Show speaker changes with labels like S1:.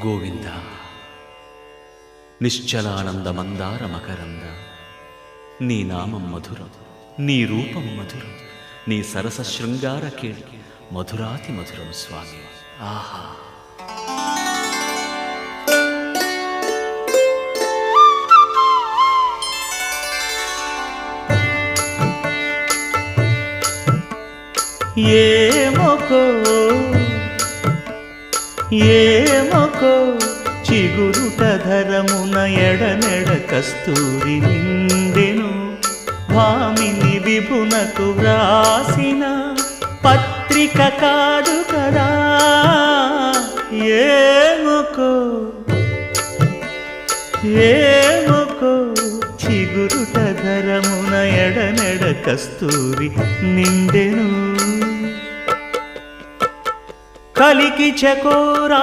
S1: గోవింద నిశ్చలానంద మందార మకరంద నీ నామం మధురం, నీ రూపం మధురం, నీ సరస శృంగార కేళి మధురాతి మధురం స్వామి. ఆహా!
S2: ఏమొకో చిగురుట ధరమున ఎడనెడ కస్తూరి నిండెను. భామిని విభునకు వ్రాసిన పత్రిక కాదు కదా. ఏమొకో చిగురుట ధరమున ఎడనెడ కస్తూరి నిండెను. కలికి చకోరా